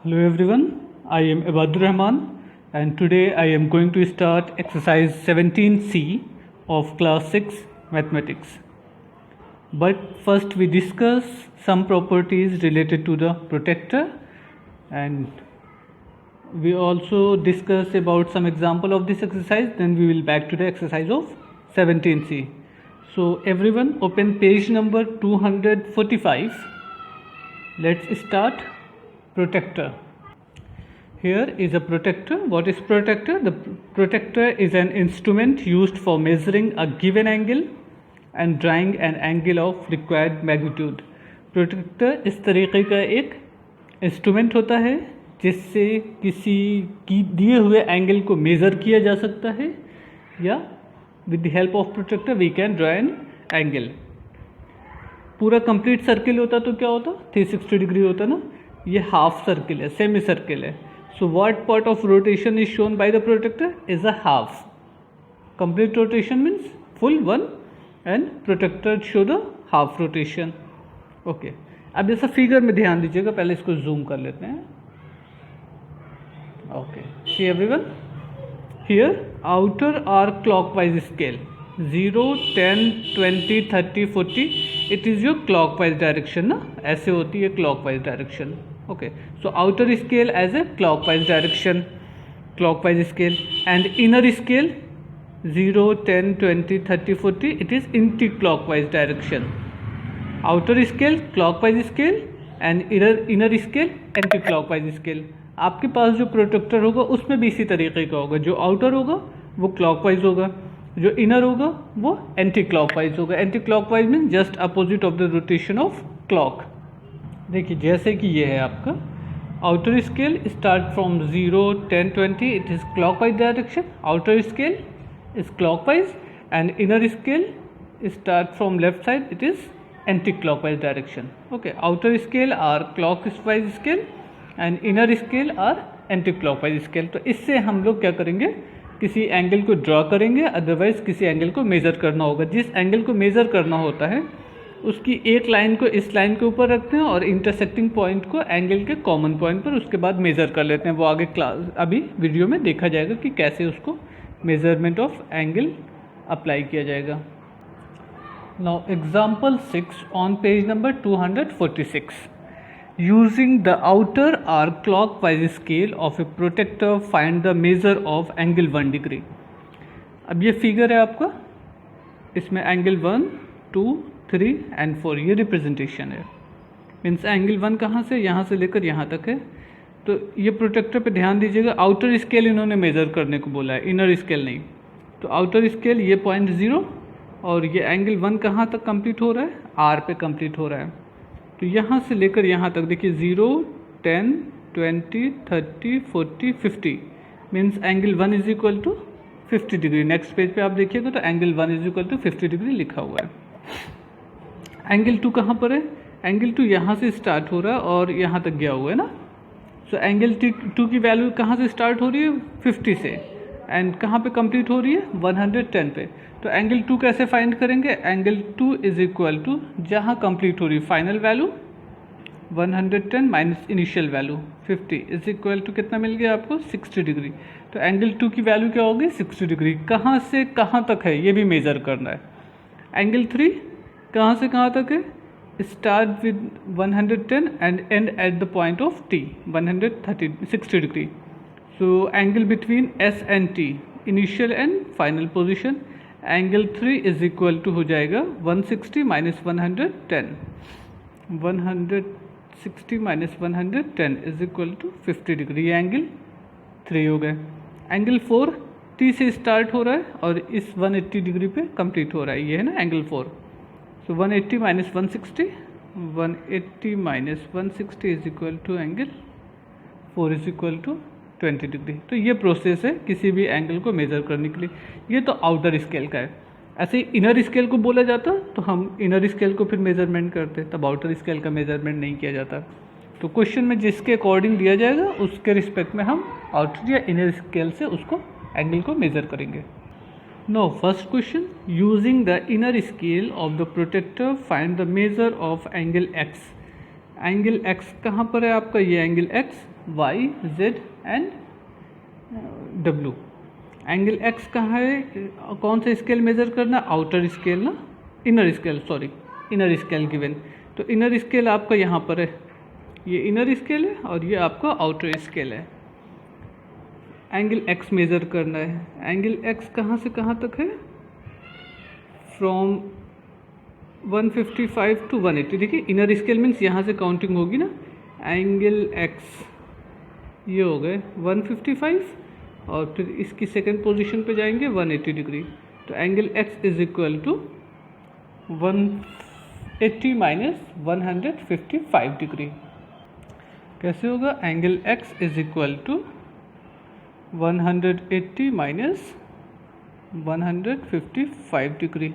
Hello everyone, I am Ibadur Rahman and today I am going to start exercise 17C of class 6 mathematics. But first we discuss some properties related to the protector and we also discuss about some example of this exercise, then we will back to the exercise of 17C. So everyone open page number 245. Let's start. Protector. Here is a protector. What is protector? The protector is an instrument used for measuring a given angle and drawing an angle of required magnitude. Protractor इस तरीके का एक instrument होता है जिससे किसी की दिए हुए एंगल को मेज़र किया जा सकता है या with the help of protractor we can draw an angle. पूरा कंप्लीट सर्किल होता तो क्या होता? 360 डिग्री होता ना. ये हाफ सर्किल है, सेमी सर्किल है. So what part of rotation is shown by the protractor is a half. Complete rotation means full one and protractor show the half rotation. Okay, अब जैसा फिगर में ध्यान दीजिएगा, पहले इसको जूम कर लेते हैं. Okay, see everyone, here outer are clockwise scale 0, 10, 20, 30, 40. It is your clockwise direction ना, ऐसे होती है clockwise direction. Okay, so outer scale as a clockwise direction, clockwise scale, and inner scale 0, 10, 20, 30, 40. It is anti clockwise direction. Outer scale clockwise scale and inner scale anti clockwise scale. आपके पास जो protector होगा उसमें भी इसी तरीके का होगा. जो आउटर होगा वो क्लॉकवाइज होगा, जो इनर होगा वो एंटी क्लॉकवाइज होगा. Anti clockwise mean just opposite of the rotation of clock. देखिए जैसे कि ये है आपका outer scale start from 0, 10, 20. It is clockwise direction. Outer scale is clockwise and inner scale start from left side. It is anti clockwise direction. Okay, outer scale are clockwise scale and inner scale are anti clockwise scale. तो इससे हम लोग क्या करेंगे, किसी angle को draw करेंगे, otherwise किसी एंगल को मेज़र करना होगा. जिस एंगल को मेज़र करना होता है उसकी एक लाइन को इस लाइन के ऊपर रखते हैं और इंटरसेक्टिंग पॉइंट को एंगल के कॉमन पॉइंट पर उसके बाद मेज़र कर लेते हैं. वो आगे क्लास अभी वीडियो में देखा जाएगा कि कैसे उसको मेज़रमेंट ऑफ एंगल अप्लाई किया जाएगा. Now example 6 on page number 246. Using the outer or clockwise scale of a protector, find the measure of angle 1 degree. अब ये फिगर है आपका, इसमें एंगल 1, 2, 3 एंड 4 ये रिप्रेजेंटेशन है. मीन्स एंगल 1 कहाँ से, यहाँ से लेकर यहाँ तक है. तो ये प्रोटेक्टर पे ध्यान दीजिएगा. आउटर स्केल इन्होंने मेज़र करने को बोला है, इनर स्केल नहीं. तो आउटर स्केल ये पॉइंट 0 और ये एंगल 1 कहाँ तक कंप्लीट हो रहा है, आर पे कंप्लीट हो रहा है. तो यहाँ से लेकर यहाँ तक देखिए 0, 10, 20, 30, 40, 50 means angle 1 is equal to 50 degree. Next page पे आप देखिएगा तो angle 1 is equal to 50 degree लिखा हुआ है. एंगल 2 कहाँ पर है? एंगल 2 यहाँ से स्टार्ट हो रहा है और यहाँ तक गया हुआ है ना. सो एंगल 2 की वैल्यू कहाँ से स्टार्ट हो रही है? 50 से. एंड कहाँ पे कंप्लीट हो रही है? 110 पे. तो एंगल 2 कैसे फाइंड करेंगे? एंगल 2 इज इक्वल टू जहाँ कंप्लीट हो रही है final value 110 minus initial value 50 is equal to कितना मिल गया आपको? 60 डिग्री. तो एंगल 2 की वैल्यू क्या होगी? 60 डिग्री. कहाँ से कहाँ तक है ये भी मेज़र करना है. एंगल 3 कहाँ से कहाँ तक है? Start with 110 and end at the point of T 60 degree. So angle between S and T initial and final position. Angle 3 is equal to हो जाएगा 160 minus 110. 160 minus 110 is equal to 50 degree. Angle 3 हो गए. Angle 4 T से start हो रहा है और इस 180 डिग्री पे कंप्लीट हो रहा है. ये है ना angle 4. So 180 minus 160, 180 minus 160 is equal to angle 4 is equal to 20 degree. तो ये प्रोसेस है किसी भी एंगल को मेज़र करने के लिए. ये तो आउटर स्केल का है. ऐसे ही इनर स्केल को बोला जाता तो हम इनर स्केल को फिर मेज़रमेंट करते, तब आउटर स्केल का मेज़रमेंट नहीं किया जाता. तो क्वेश्चन में जिसके अकॉर्डिंग दिया जाएगा उसके रिस्पेक्ट में हम आउटर या इनर स्केल से उसको एंगल को मेज़र करेंगे. No, first question, using the inner scale of the protractor find the measure of angle x. Angle X कहाँ पर है आपका, ये angle X, Y, Z and W. Angle X कहाँ है, कौन सा स्केल मेजर करना, आउटर स्केल ना, inner scale, sorry inner scale given. तो इनर स्केल आपका यहाँ पर है, ये इनर स्केल है और ये आपका आउटर स्केल है। एंगल एक्स मेजर करना है। एंगल एक्स कहाँ से कहाँ तक है, फ्रॉम 155 टू 180। देखिए इनर स्केल मीन्स यहाँ से काउंटिंग होगी ना। एंगल एक्स ये हो गए 155 और फिर इसकी सेकंड पोजीशन पे जाएंगे 180 डिग्री। तो angle x is equal to 180 minus 155 degree. कैसे होगा, angle x is equal to 180 minus 155 degree.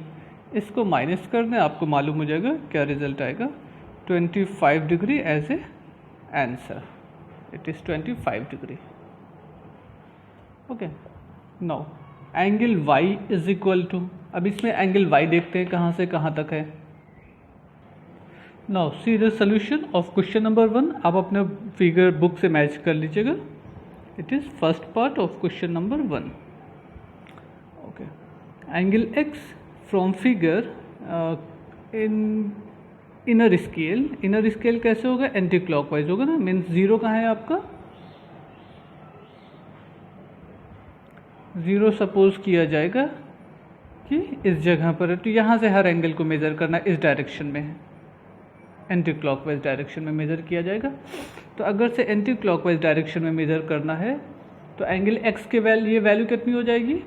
इसको माइनस कर दें, आपको मालूम हो जाएगा क्या रिजल्ट आएगा, 25 degree as a answer. It is 25 degree. Okay, now angle y is equal to, अब इसमें एंगल वाई देखते हैं कहाँ से कहाँ तक है। Now see the solution of question number 1। आप अपने फिगर बुक से मैच कर लीजिएगा। It is first part of question number 1। Okay, angle x from figure in inner scale. Inner scale कैसे होगा, एंटी क्लॉकवाइज होगा ना, मीन्स जीरो कहाँ है आपका, जीरो सपोज किया जाएगा कि इस जगह पर है। तो यहाँ से हर एंगल को मेज़र करना इस डायरेक्शन में है, एंटी क्लॉकवाइज डायरेक्शन में मेज़र किया जाएगा। तो अगर से एंटी क्लॉकवाइज डायरेक्शन में मेज़र करना है तो एंगल एक्स के वैल्यू कितनी हो जाएगी,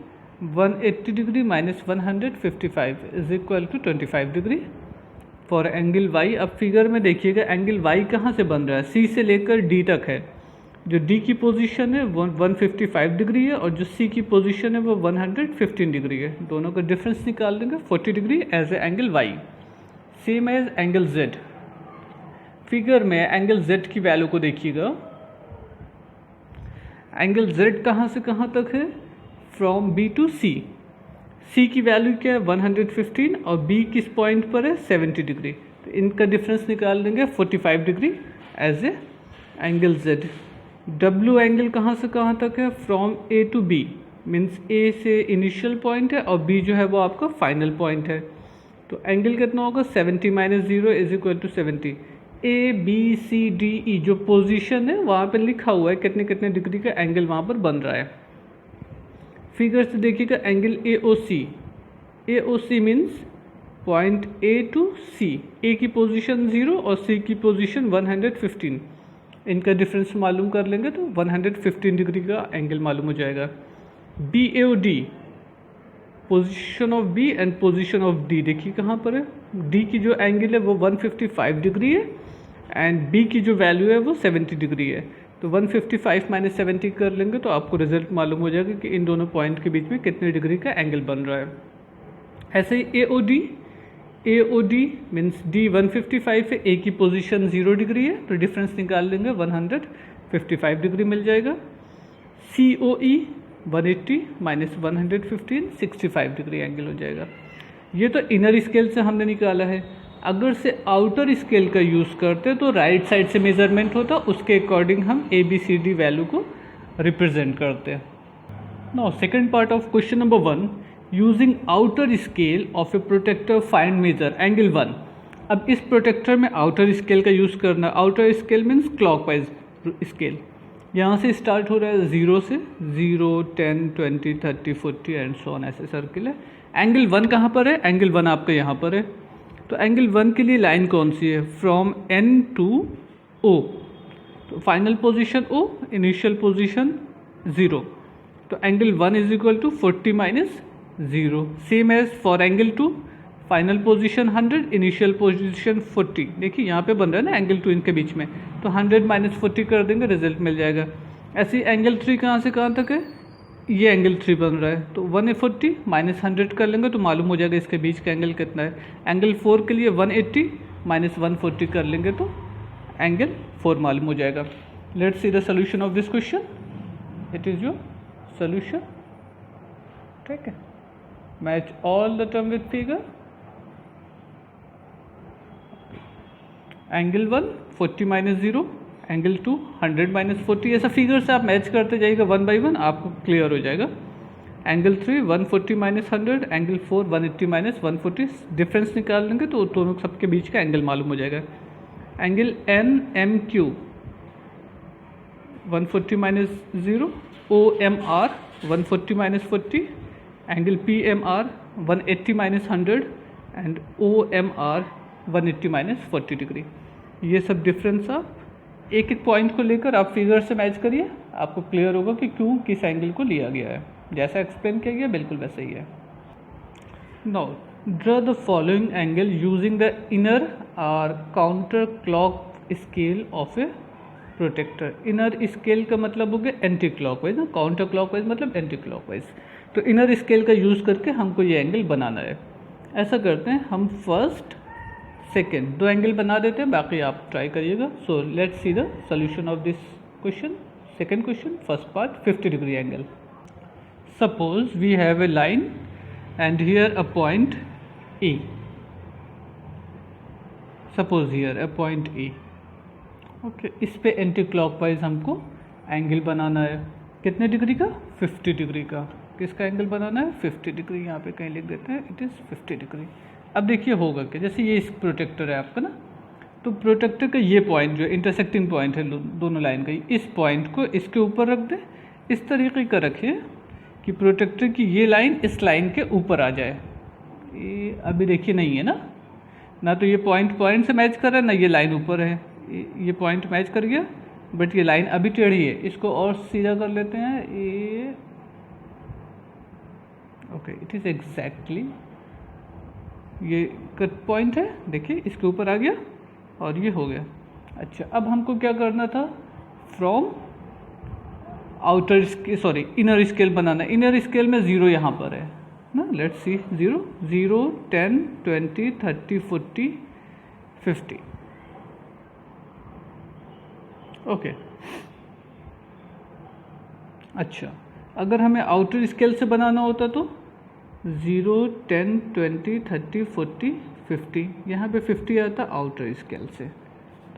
180 degree minus 155 is equal to 25 degree. For angle y, अब फिगर में देखिएगा एंगल वाई कहाँ से बन रहा है, सी से लेकर डी तक है। जो डी की पोजीशन है वो 155 डिग्री है और जो सी की पोजीशन है वो 115 डिग्री है। दोनों का डिफरेंस निकाल देंगे 40 degree as a angle y. Same as angle z. Figure में एंगल जेड की वैल्यू को देखिएगा, एंगल जेड कहाँ से कहाँ तक है, from B to C. C की वैल्यू क्या है 115 और बी किस पॉइंट पर है 70 डिग्री। तो इनका डिफरेंस निकाल देंगे 45 degree as a angle Z. W angle कहाँ से कहाँ तक है, from A to B, means A से इनिशियल पॉइंट है और बी जो है वो आपका फाइनल पॉइंट है। तो एंगल कितना होगा, 70 minus 0 is equal to 70। A B C D E जो पोजीशन है वहाँ पे लिखा हुआ है कितने कितने डिग्री का एंगल वहाँ पर बन रहा है। फिगर से देखिएगा angle A O C. A O C means point A to C, A की पोजीशन 0 और सी की पोजीशन 115। इनका डिफरेंस मालूम कर लेंगे तो 115 डिग्री का एंगल मालूम हो जाएगा। B A O D, position of B and position of D देखिए कहाँ पर है। डी की जो एंगल है वो 155 डिग्री है एंड बी की जो वैल्यू है वो 70 डिग्री है। तो 155 माइनस 70 कर लेंगे तो आपको रिजल्ट मालूम हो जाएगा कि इन दोनों पॉइंट के बीच में कितने डिग्री का एंगल बन रहा है। ऐसे ही ए ओ डी मीन्स डी 155 है, ए की पोजीशन 0 डिग्री है तो डिफरेंस निकाल लेंगे 155 डिग्री मिल जाएगा। सी ओ ई 180 माइनस 115 65 डिग्री एंगल हो जाएगा। ये तो इनर स्केल से हमने निकाला है। अगर से आउटर स्केल का यूज़ करते तो राइट साइड से मेजरमेंट होता, उसके अकॉर्डिंग हम A B C D value को रिप्रेजेंट करते हैं। Now second part of question number 1, using outer scale of a protractor find measure angle 1। अब इस प्रोटेक्टर में आउटर स्केल का यूज़ करना। Outer scale means clockwise scale. यहाँ से स्टार्ट हो रहा है 0 से, 0 10 20 30 40 एंड सो ऑन, ऐसे सर्किल है। एंगल 1 कहाँ पर है, एंगल 1 आपका यहाँ पर है। तो एंगल 1 के लिए लाइन कौन सी है, फ्रॉम एन टू ओ। तो final position O, initial position 0। तो angle 1 is equal to 40 minus 0। Same as for angle 2, final position 100, initial position 40। देखिए यहाँ पे बन रहा है ना एंगल 2 इनके बीच में, तो 100 माइनस 40 कर देंगे, रिजल्ट मिल जाएगा। ऐसे ही एंगल 3 कहाँ से कहाँ तक है, ये एंगल 3 बन रहा है तो 140 माइनस 100 कर लेंगे तो मालूम हो जाएगा इसके बीच का एंगल कितना है। एंगल 4 के लिए 180 माइनस 140 कर लेंगे तो एंगल 4 मालूम हो जाएगा। Let's see the solution of this question. It is your solution. ठीक है, match all the term with figure angle 1 40 minus 0, angle 2 100 minus 40, ऐसा फिगर से आप मैच करते जाइएगा 1 बाई 1, आपको क्लियर हो जाएगा। Angle 3 140 minus 100, angle 4 180 minus 140, difference निकाल लेंगे तो दोनों सबके बीच का एंगल मालूम हो जाएगा। Angle N M Q 140 minus 0, O M R 140 minus 40, angle P M R 180 minus 100 and O M R 180 minus 40 degree. ये सब डिफरेंस आप एक एक पॉइंट को लेकर आप फिगर से मैच करिए, आपको क्लियर होगा कि क्यों किस एंगल को लिया गया है। जैसा एक्सप्लेन किया गया बिल्कुल वैसा ही है। Now draw the following angle using the inner और counter clock scale of a protractor. Inner scale का मतलब हो गया एंटी क्लॉकवाइज ना, काउंटर क्लॉकवाइज मतलब एंटी क्लॉकवाइज। तो इनर स्केल का यूज़ करके हमको ये एंगल बनाना है। ऐसा करते हैं हम फर्स्ट सेकेंड 2 एंगल बना देते हैं, बाकी आप ट्राई करिएगा। So let's see the solution of this question. Second question first part 50 degree angle. Suppose we have a line and here a point E. Suppose here a point E. Okay, इस पे anti clockwise हमको angle बनाना है। कितने degree का? 50 degree का। किसका angle बनाना है? 50 degree. यहाँ पे कहीं लिख देते हैं, इट इज़ 50 डिग्री। अब देखिए होगा कि जैसे ये इस प्रोटेक्टर है आपका ना, तो प्रोटेक्टर का ये पॉइंट जो इंटरसेक्टिंग पॉइंट है दोनों लाइन का, इस पॉइंट को इसके ऊपर रख दे। इस तरीके का रखिए कि प्रोटेक्टर की ये लाइन इस लाइन के ऊपर आ जाए। ये अभी देखिए नहीं है ना तो ये पॉइंट से मैच कर रहा है, ना ये लाइन ऊपर है। ये पॉइंट मैच कर गया, बट ये लाइन अभी टेढ़ी है। इसको और सीधा कर लेते हैं। ये ओके, इट इज़ एग्जैक्टली ये कट पॉइंट है, देखिए इसके ऊपर आ गया और ये हो गया। अच्छा, अब हमको क्या करना था? From outer sorry inner scale banana. Inner scale में 0 यहाँ पर है ना, लेट्स सी 0 0 10 20 30 40 50। ओके, अच्छा अगर हमें आउटर स्केल से बनाना होता तो 0 10 20 30 40 50, यहाँ पे 50 आता आउटर स्केल से।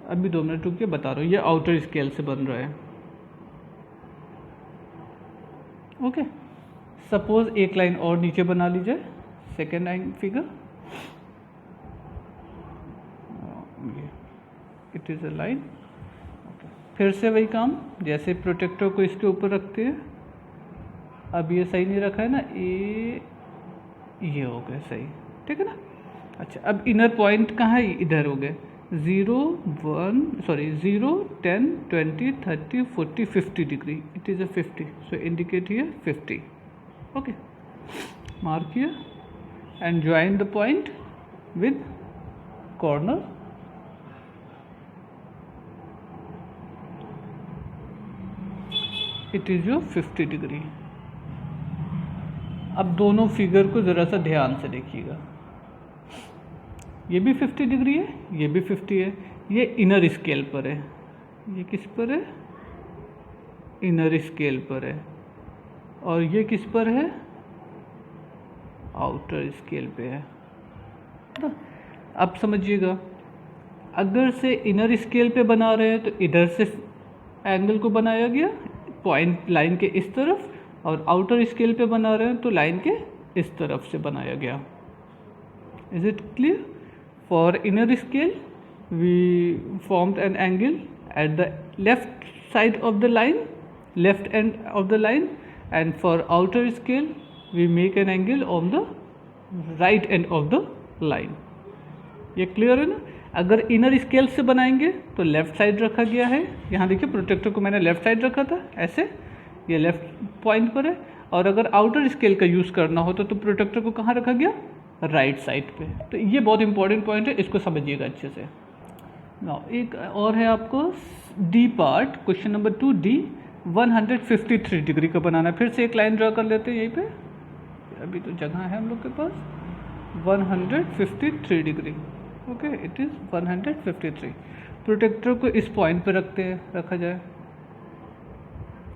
अभी 2 मिनट रुकिए, बता रहा हूँ। ये आउटर स्केल से बन रहा है। ओके, सपोज एक लाइन और नीचे बना लीजिए, second line figure. It is a line. Okay, फिर से वही काम, जैसे प्रोटेक्टर को इसके ऊपर रखते हैं। अब ये सही नहीं रखा है ना, ये हो गया सही, ठीक है ना। अच्छा, अब इनर पॉइंट कहाँ है? इधर हो गए। 0 10 20 30 40 50 degree. It is a 50, so indicate here 50। Okay, mark here and join the point with corner. It is your 50 degree. अब दोनों फिगर को ज़रा सा ध्यान से देखिएगा। ये भी 50 डिग्री है, ये भी 50 है। ये इनर स्केल पर है, ये किस पर है? इनर स्केल पर है। और ये किस पर है? आउटर स्केल पे है। तो अब समझिएगा, अगर से इनर स्केल पे बना रहे हैं तो इधर से एंगल को बनाया गया पॉइंट लाइन के इस तरफ, और आउटर स्केल पे बना रहे हैं तो लाइन के इस तरफ से बनाया गया। Is it clear? For inner scale, we formed an angle at the left side of the line, left end of the line, and for outer scale, we make an angle on the right end of the line. ये clear है ना? अगर inner scale से बनाएंगे तो left side रखा गया है। यहाँ देखिए प्रोटेक्टर को मैंने लेफ्ट साइड रखा था, ऐसे ये लेफ्ट पॉइंट पर है। और अगर आउटर स्केल का यूज़ करना होता तो प्रोटेक्टर को कहाँ रखा गया? राइट साइड पे। तो ये बहुत इंपॉर्टेंट पॉइंट है, इसको समझिएगा अच्छे से। नाउ एक और है आपको D part, question number 2 D 153 degree का बनाना है। फिर से एक लाइन ड्रा कर लेते हैं यहीं पे, अभी तो जगह है हम लोग के पास। 153 degree. Okay, it is 153। Protractor को इस पॉइंट पे रखा जाए।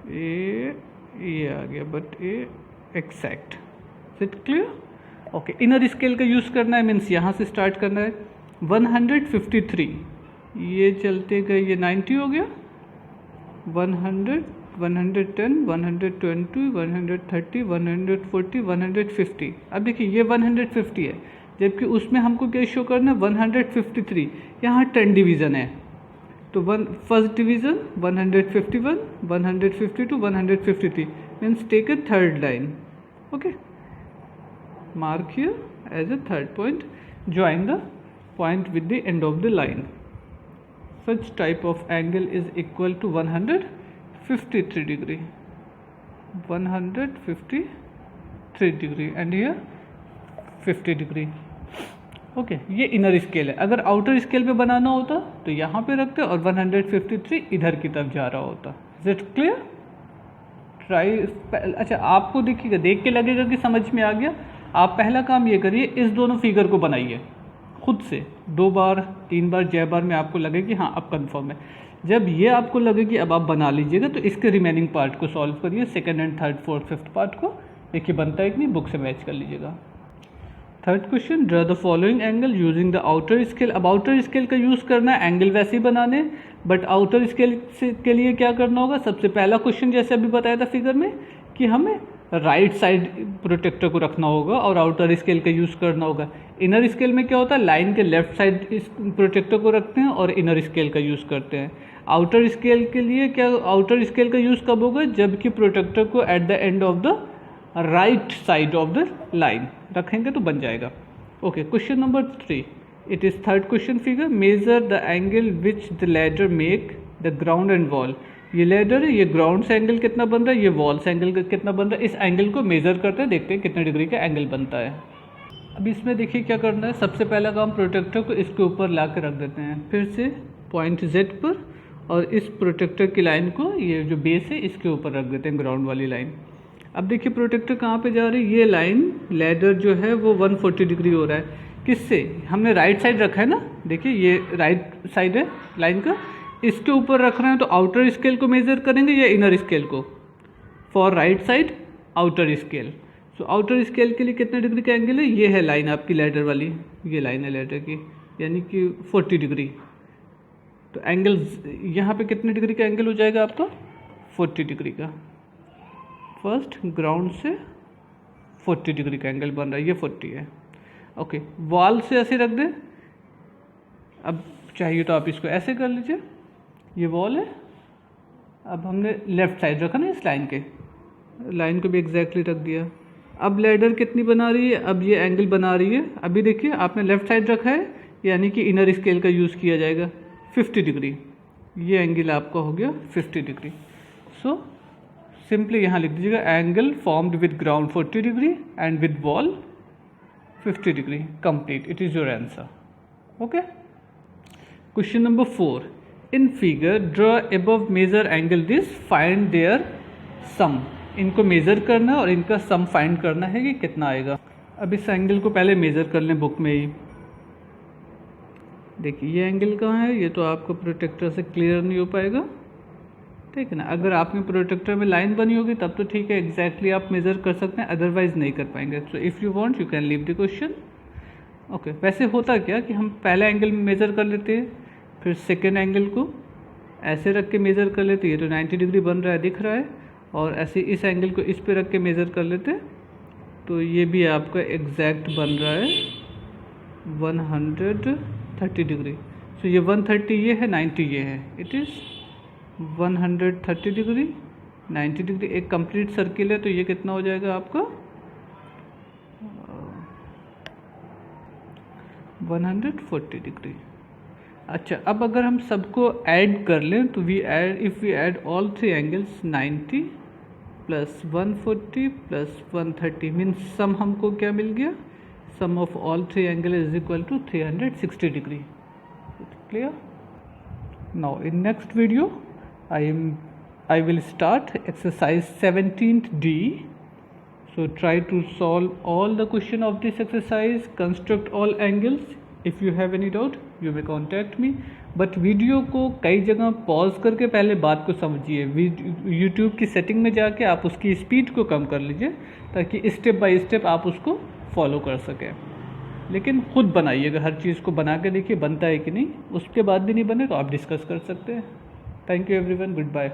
ये आ गया, बट ये exact. Is it clear? Okay, inner scale का यूज़ करना है, मीन्स यहाँ से स्टार्ट करना है। 153 ये चलते गए, ये 90 हो गया, 100, 110, 120, 130, 140, 150। अब देखिए ये 150 है, जबकि उसमें हमको क्या शो करना है 153। यहाँ 10 डिवीज़न है, तो first division 151, 152, 153 means take a third line. Okay, mark here as a third point, join the point with the end of the line. Such type of angle is equal to 153 degree, 153 degree and here 50 degree। Okay, ये inner scale है। अगर outer scale पे बनाना होता तो यहाँ पे रखते और 153 इधर की तरफ जा रहा होता। Is it clear? ट्राई। अच्छा, आपको देखिएगा, देख के लगेगा कि समझ में आ गया। आप पहला काम ये करिए, इस दोनों फिगर को बनाइए खुद से 2 बार 3 बार जय बार में आपको लगे कि हाँ अब कंफर्म है। जब ये आपको लगे कि अब आप बना लीजिएगा तो इसके रिमेनिंग पार्ट को सॉल्व करिए, second and third fourth fifth part को। देखिए बनता है कि नहीं, बुक से मैच कर लीजिएगा। Third question, draw the following angle using the outer scale. अब आउटर स्केल का यूज़ करना है, एंगल वैसे ही बनाने, बट आउटर स्केल के लिए क्या करना होगा। सबसे पहला क्वेश्चन जैसे अभी बताया था फिगर में कि हमें राइट साइड प्रोटेक्टर को रखना होगा और आउटर स्केल का यूज़ करना होगा। इनर स्केल में क्या होता है, लाइन के लेफ्ट साइड इस प्रोटेक्टर को रखते हैं और इनर स्केल का यूज़ करते हैं। आउटर स्केल के लिए क्या, आउटर स्केल का यूज़ कब होगा, जबकि प्रोटेक्टर को at the end of the right side of the line रखेंगे तो बन जाएगा। Okay, question number 3, it is third question figure, measure the angle which the ladder make the ground and wall. ये ladder है, ये ground से angle कितना बन रहा है, ये वॉल से एंगल कितना बन रहा है। इस एंगल को मेजर करते हैं, देखते हैं कितने डिग्री का एंगल बनता है। अब इसमें देखिए क्या करना है, सबसे पहला काम प्रोटेक्टर को इसके ऊपर ला के रख देते हैं, फिर से पॉइंट Z पर, और इस प्रोटेक्टर की लाइन को, ये जो बेस है इसके ऊपर रख देते हैं, ग्राउंड वाली लाइन। अब देखिए प्रोटेक्टर कहाँ पे जा रही है, ये लाइन लैडर जो है वो 140 डिग्री हो रहा है। किससे, हमने राइट साइड रखा है ना, देखिए ये राइट साइड है लाइन का, इसके ऊपर रख रहे हैं तो आउटर स्केल को मेजर करेंगे या इनर स्केल को, for right side outer scale. So outer scale के लिए कितने डिग्री का एंगल है, ये है लाइन आपकी लैडर वाली, ये लाइन है लैडर की, यानी कि 40 डिग्री। तो एंगल यहाँ पे कितने डिग्री का एंगल हो जाएगा आपका, 40 डिग्री का। फर्स्ट ग्राउंड से 40 डिग्री का एंगल बन रहा है, ये 40 है। ओके, वॉल से ऐसे रख दें, अब चाहिए तो आप इसको ऐसे कर लीजिए, ये वॉल है। अब हमने लेफ्ट साइड रखा ना इस लाइन के, लाइन को भी एग्जैक्टली रख दिया। अब लैडर कितनी बना रही है, अब ये एंगल बना रही है। अभी देखिए आपने लेफ्ट साइड रखा है, यानी कि इनर स्केल का यूज़ किया जाएगा, 50 डिग्री। ये एंगल आपका हो गया 50 डिग्री। सो सिंपली यहाँ लिख दीजिएगा, angle formed with ground 40 degree and with wall 50 degree, complete, it is your answer. Okay, question number 4, in figure draw above measure angle this, find their sum. इनको measure करना है और इनका sum find करना है कि कितना आएगा। अब इस एंगल को पहले मेज़र कर लें बुक में ही। देखिए ये एंगल कहाँ है, ये तो आपको प्रोटेक्टर से क्लियर नहीं हो पाएगा, ठीक है ना। अगर आपके प्रोटेक्टर में लाइन बनी होगी तब तो ठीक है, एग्जैक्टली आप मेज़र कर सकते हैं, अदरवाइज नहीं कर पाएंगे। So if you want you can leave the question. Okay, वैसे होता क्या कि हम पहला एंगल मेज़र कर लेते हैं, फिर सेकेंड एंगल को ऐसे रख के मेज़र कर लेते हैं, ये तो 90 डिग्री बन रहा है दिख रहा है, और ऐसे इस एंगल को इस पे रख के मेज़र कर लेते हैं, तो ये भी आपका एग्जैक्ट बन रहा है 130 डिग्री। सो ये 130 ये है, 90 ये है, इट इज़ 130 डिग्री, 90 डिग्री, एक कंप्लीट सर्किल है, तो ये कितना हो जाएगा आपका 140 डिग्री। अच्छा, अब अगर हम सबको ऐड कर लें तो if we add all 3 angles, 90 plus 140 plus 130 means sum हमको क्या मिल गया, sum of all 3 angle is equal to 360 degree. Clear? Now in next video I will start exercise 17th D. So try to solve all the question of this exercise, construct all angles. If you have any doubt, you may contact me. But video को कई जगह pause करके पहले बात को समझिए। YouTube की setting में जाके आप उसकी स्पीड को कम कर लीजिए ताकि स्टेप बाय स्टेप आप उसको फॉलो कर सकें। लेकिन खुद बनाइएगा, हर चीज़ को बना के देखिए बनता है कि नहीं, उसके बाद भी नहीं बने तो आप डिस्कस कर सकते हैं। Thank you everyone, good bye.